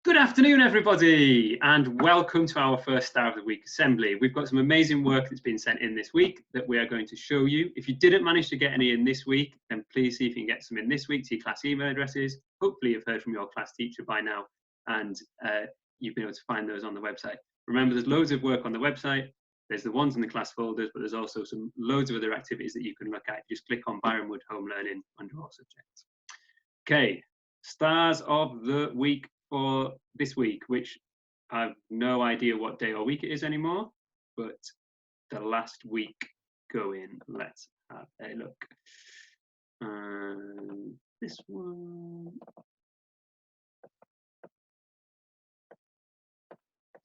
Good afternoon, everybody, and welcome to our first Star of the Week assembly. We've got some amazing work that's been sent in this week that we are going to show you. If you didn't manage to get any in this week, then please see if you can get some in this week to your class email addresses. Hopefully you've heard from your class teacher by now, and you've been able to find those on the website. Remember, there's loads of work on the website. There's the ones in the class folders, but there's also loads of other activities that you can look at. Just click on Byron Wood Home Learning under all subjects. Okay, Stars of the Week for this week, which I've no idea what day or week it is anymore, but the last week going. Let's have a look. This one.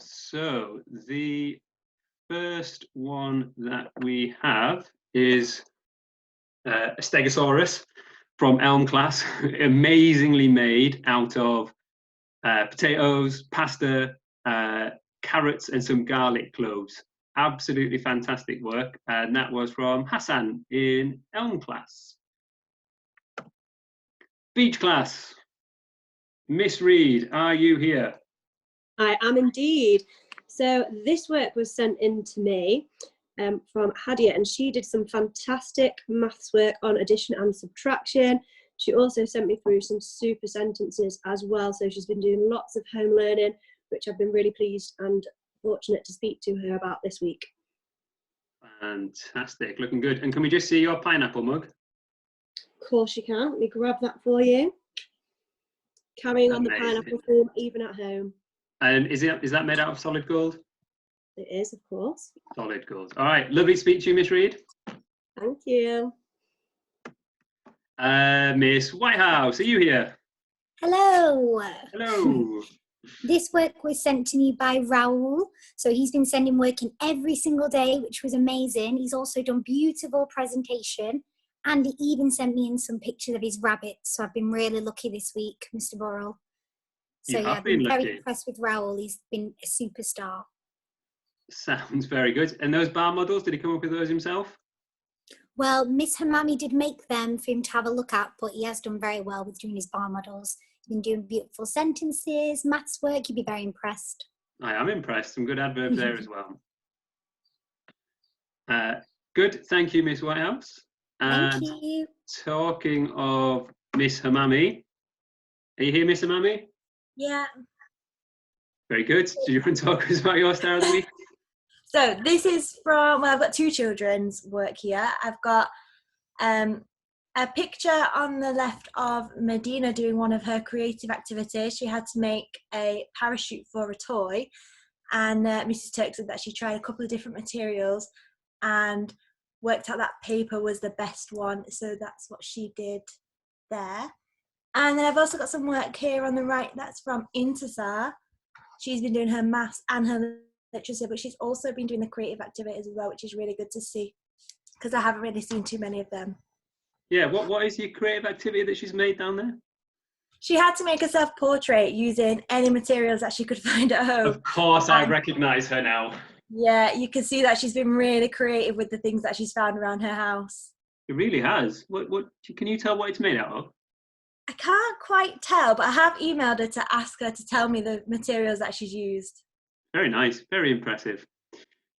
So the first one that we have is a Stegosaurus from Elm class, amazingly made out of potatoes, pasta, carrots, and some garlic cloves. Absolutely fantastic work, and that was from Hassan in Elm class. Beach class, Miss Reed, are you here? I am indeed. So this work was sent in to me from Hadia, and she did some fantastic maths work on addition and subtraction. She also sent me through some super sentences as well. So she's been doing lots of home learning, which I've been really pleased and fortunate to speak to her about this week. Fantastic, looking good. And can we just see your pineapple mug? Of course you can. Let me grab that for you. Carrying on the pineapple form, even at home. And is that made out of solid gold? It is, of course. Solid gold. All right, lovely to speak to you, Miss Reed. Thank you. Miss Whitehouse, are you here? Hello. Hello. This work was sent to me by Raoul. So he's been sending work in every single day, which was amazing. He's also done beautiful presentation, and he even sent me in some pictures of his rabbits. So I've been really lucky this week, Mr. Burrell. So yeah, I've been very impressed with Raoul. He's been a superstar. Sounds very good. And those bar models, did he come up with those himself? Well, Miss Hamami did make them for him to have a look at, but he has done very well with doing his bar models. He's been doing beautiful sentences, maths work. You'd be very impressed. I am impressed. Some good adverbs there as well. Good. Thank you, Miss Whitehouse. And thank you. Talking of Miss Hamami, are you here, Miss Hamami? Yeah. Very good. Do you want to talk to us about your Star of the Week? So this is from, well, I've got two children's work here. I've got a picture on the left of Medina doing one of her creative activities. She had to make a parachute for a toy, and Mrs. Turk said that she tried a couple of different materials and worked out that paper was the best one. So that's what she did there. And then I've also got some work here on the right that's from Intisar. She's been doing her maths and her literature, but she's also been doing the creative activities as well, which is really good to see because I haven't really seen too many of them. Yeah, what is your creative activity that she's made down there? She had to make a self-portrait using any materials that she could find at home. Of course, I recognise her now. Yeah, you can see that she's been really creative with the things that she's found around her house. It really has. What can you tell what it's made out of? I can't quite tell, but I have emailed her to ask her to tell me the materials that she's used. Very nice, very impressive.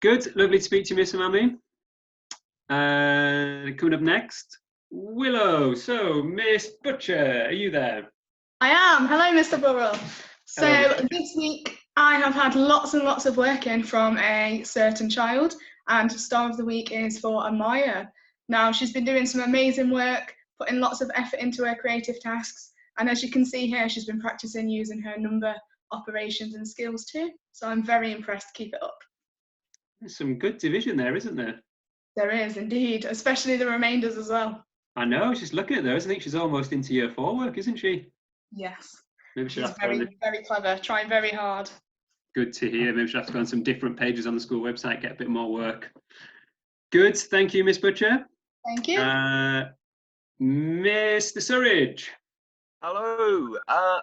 Good, lovely to speak to you, Miss Hamami. Coming up next, Willow. So, Miss Butcher, are you there? I am. Hello, Mr. Burrell. So Hello. This week I have had lots and lots of work in from a certain child, and Star of the Week is for Amaya. Now, she's been doing some amazing work, putting lots of effort into her creative tasks, and as you can see here, she's been practicing using her number operations and skills too. So I'm very impressed. Keep it up. There's some good division there, isn't there? There is indeed, especially the remainders as well. I know, she's looking at those. I think she's almost into year 4 work, isn't she? Yes. Maybe she'll She's have to go very, very clever, trying very hard. Good to hear. Maybe she'll have to go on some different pages on the school website, get a bit more work. Good, thank you, Miss Butcher. Thank you. Mr. Surridge. Hello.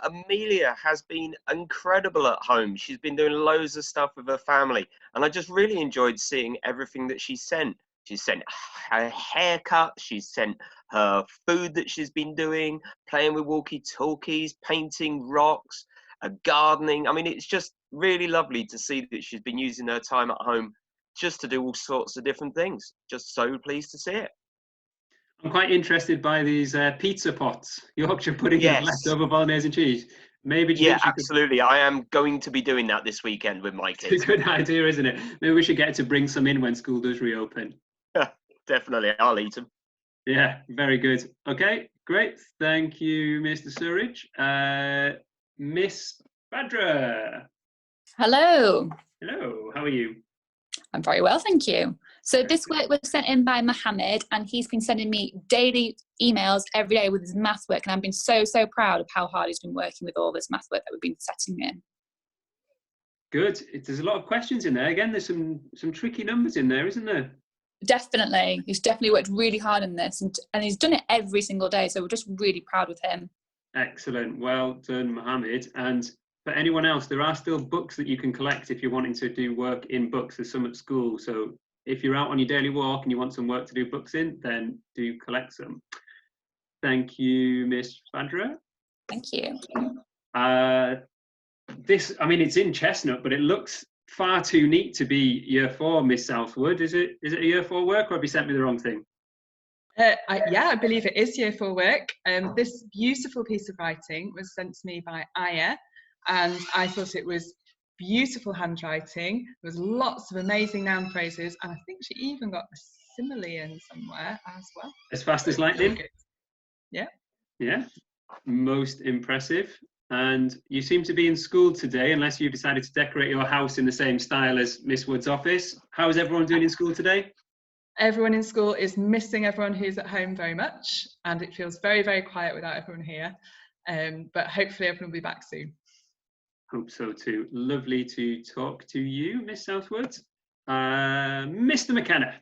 Amelia has been incredible at home. She's been doing loads of stuff with her family, and I just really enjoyed seeing everything that she sent. She sent her haircut, she sent her food that she's been doing, playing with walkie-talkies, painting rocks, gardening. I mean, it's just really lovely to see that she's been using her time at home just to do all sorts of different things. Just so pleased to see it. I'm quite interested by these pizza pots, Yorkshire pudding Yes. of leftover bolognese and cheese. Maybe Yeah, absolutely. I am going to be doing that this weekend with my kids. It's a good idea, isn't it? Maybe we should get to bring some in when school does reopen. Definitely, I'll eat them. Yeah, very good. Okay, great. Thank you, Mr. Surridge. Miss Badra. Hello. Hello, how are you? I'm very well, thank you. So this work was sent in by Mohammed, and he's been sending me daily emails every day with his maths work, and I've been so proud of how hard he's been working with all this maths work that we've been setting in. Good. There's a lot of questions in there. Again, there's some tricky numbers in there, isn't there? Definitely. He's definitely worked really hard on this, and he's done it every single day, so we're just really proud with him. Excellent. Well done, Mohammed. And for anyone else, there are still books that you can collect if you're wanting to do work in books. There's some at school. So if you're out on your daily walk and you want some work to do books in, then do collect some. Thank you, Miss Badra. Thank you. This, I mean, it's in Chestnut, but it looks far too neat to be Year 4, Miss Southwood. Is it a Year 4 work, or have you sent me the wrong thing? Yeah, I believe it is Year 4 work. This beautiful piece of writing was sent to me by Aya, and I thought it was beautiful handwriting. There was lots of amazing noun phrases, and I think she even got a simile in somewhere as well. As fast as lightning? Yeah. Yeah, most impressive. And you seem to be in school today, unless you've decided to decorate your house in the same style as Miss Wood's office. How is everyone doing in school today? Everyone in school is missing everyone who's at home very much, and it feels very quiet without everyone here. But hopefully everyone will be back soon. Hope so too. Lovely to talk to you, Miss Southwood. Mr. McKenna.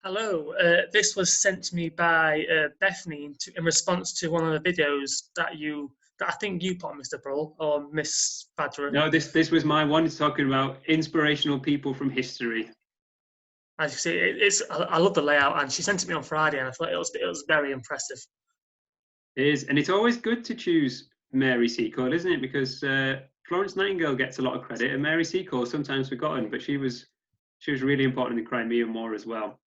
Hello, this was sent to me by Bethany in response to one of the videos that I think you put on, Mr. Brull, or Miss Badra. No, this was my one. It's talking about inspirational people from history. As you see, I love the layout, and she sent it to me on Friday, and I thought it was very impressive. It is, and it's always good to choose Mary Seacole, isn't it? Because Florence Nightingale gets a lot of credit, and Mary Seacole sometimes forgotten, but she was really important in the Crimean War as well.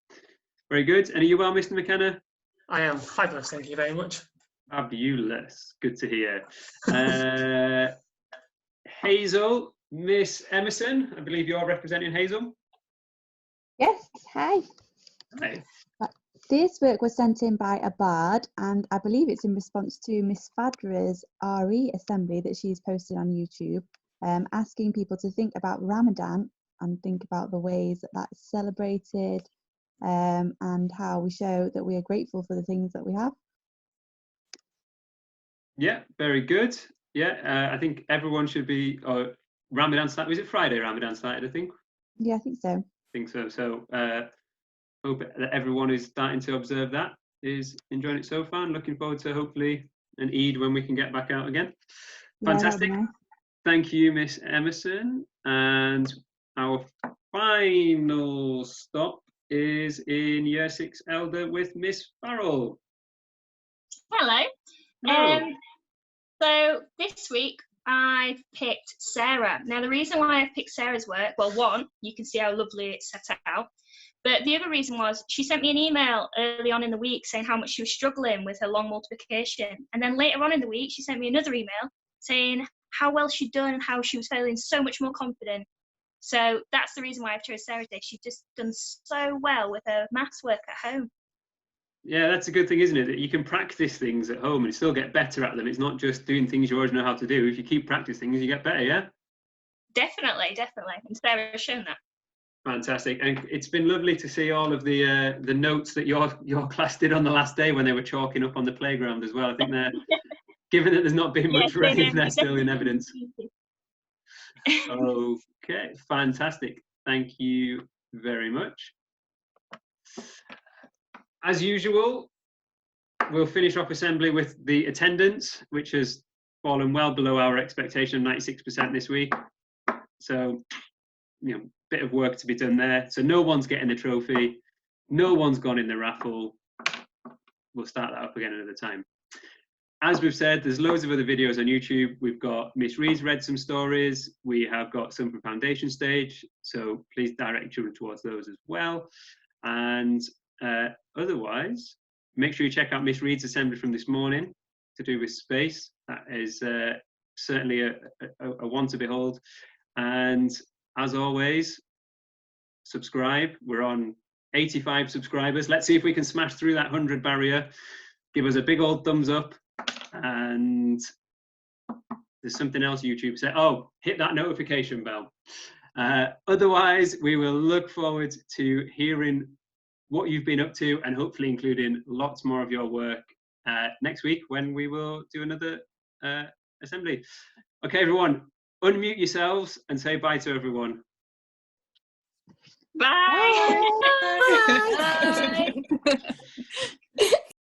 Very good. And are you well, Mr. McKenna? I am fabulous, thank you very much. Fabulous. Good to hear. Hazel, Miss Emerson, I believe you're representing Hazel. Yes, hi. Hi. This work was sent in by Abad, and I believe it's in response to Miss Fadra's RE assembly that she's posted on YouTube, asking people to think about Ramadan and think about the ways that that's celebrated, and how we show that we are grateful for the things that we have. Yeah, very good. Yeah, I think everyone should be. Ramadan started. Was it Friday? Ramadan started, I think. Yeah, I think so. I think so. So hope that everyone is starting to observe that, is enjoying it so far, and looking forward to hopefully an Eid when we can get back out again. Fantastic. Yeah, nice. Thank you, Miss Emerson. And our final stop is in Year 6 Elder with Miss Farrell. Hello. Hello. So this week I picked Sarah. Now the reason why I picked Sarah's work, well, one, you can see how lovely it's set out. But the other reason was she sent me an email early on in the week saying how much she was struggling with her long multiplication. And then later on in the week, she sent me another email saying how well she'd done and how she was feeling so much more confident. So that's the reason why I've chosen Sarah today. She's just done so well with her maths work at home. Yeah, that's a good thing, isn't it? That you can practice things at home and still get better at them. It's not just doing things you already know how to do. If you keep practicing, you get better, yeah? Definitely. And Sarah's shown that. Fantastic. And it's been lovely to see all of the notes that your class did on the last day when they were chalking up on the playground as well. I think they're, given that there's not been much rain, they're still in evidence. Okay, fantastic. Thank you very much. As usual, we'll finish off assembly with the attendance, which has fallen well below our expectation of 96% this week. So, you know, bit of work to be done there. So no one's getting the trophy. No one's gone in the raffle. We'll start that up again another time. as we've said, there's loads of other videos on YouTube. We've got Miss Reed's read some stories. We have got some from Foundation Stage. So please direct children towards those as well. And otherwise, make sure you check out Miss Reed's assembly from this morning to do with space. That is certainly a one to behold. And as always, subscribe. We're on 85 subscribers. Let's see if we can smash through that 100 barrier. Give us a big old thumbs up. And there's something else YouTube said. Oh, hit that notification bell. Otherwise, we will look forward to hearing what you've been up to and hopefully including lots more of your work next week when we will do another assembly. Okay, everyone, unmute yourselves and say bye to everyone. Bye. Bye.